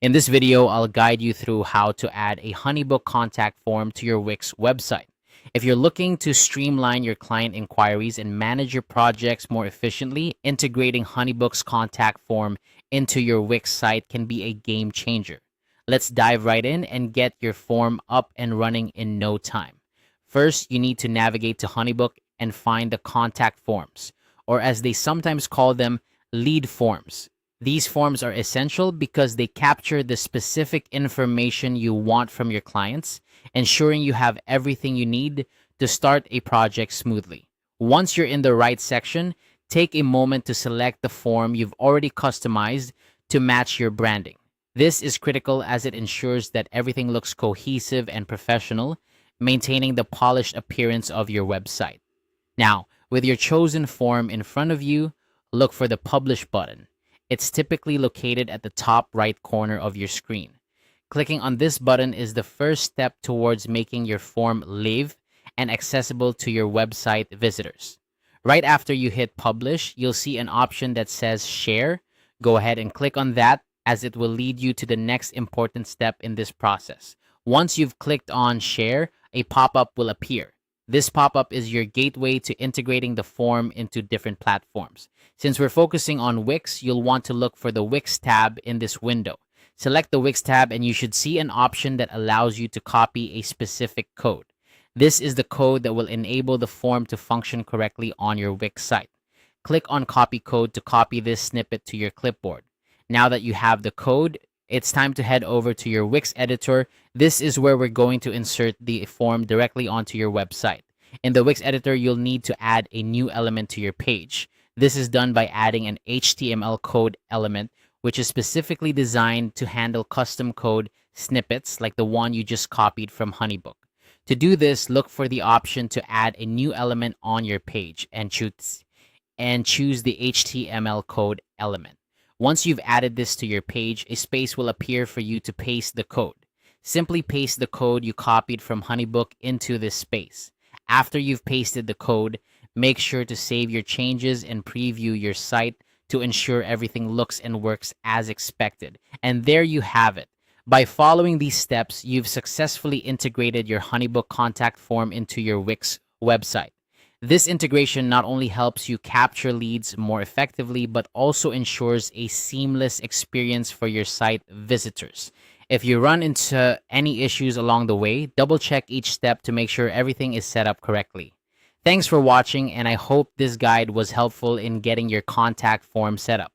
In this video, I'll guide you through how to add a Honeybook contact form to your Wix website. If you're looking to streamline your client inquiries and manage your projects more efficiently, integrating Honeybook's contact form into your Wix site can be a game changer. Let's dive right in and get your form up and running in no time. First, you need to navigate to Honeybook and find the contact forms, or as they sometimes call them, lead forms. These forms are essential because they capture the specific information you want from your clients, ensuring you have everything you need to start a project smoothly. Once you're in the right section, take a moment to select the form you've already customized to match your branding. This is critical as it ensures that everything looks cohesive and professional, maintaining the polished appearance of your website. Now, with your chosen form in front of you, look for the Publish button. It's typically located at the top right corner of your screen. Clicking on this button is the first step towards making your form live and accessible to your website visitors. Right after you hit Publish, you'll see an option that says Share. Go ahead and click on that as it will lead you to the next important step in this process. Once you've clicked on Share, a pop-up will appear. This pop-up is your gateway to integrating the form into different platforms. Since we're focusing on Wix, you'll want to look for the Wix tab in this window. Select the Wix tab and you should see an option that allows you to copy a specific code. This is the code that will enable the form to function correctly on your Wix site. Click on Copy Code to copy this snippet to your clipboard. Now that you have the code, it's time to head over to your Wix editor. This is where we're going to insert the form directly onto your website. In the Wix editor, you'll need to add a new element to your page. This is done by adding an HTML code element, which is specifically designed to handle custom code snippets like the one you just copied from Honeybook. To do this, look for the option to add a new element on your page and choose the HTML code element. Once you've added this to your page, a space will appear for you to paste the code. Simply paste the code you copied from Honeybook into this space. After you've pasted the code, make sure to save your changes and preview your site to ensure everything looks and works as expected. And there you have it. By following these steps, you've successfully integrated your Honeybook contact form into your Wix website. This integration not only helps you capture leads more effectively, but also ensures a seamless experience for your site visitors. If you run into any issues along the way, double check each step to make sure everything is set up correctly. Thanks for watching, and I hope this guide was helpful in getting your contact form set up.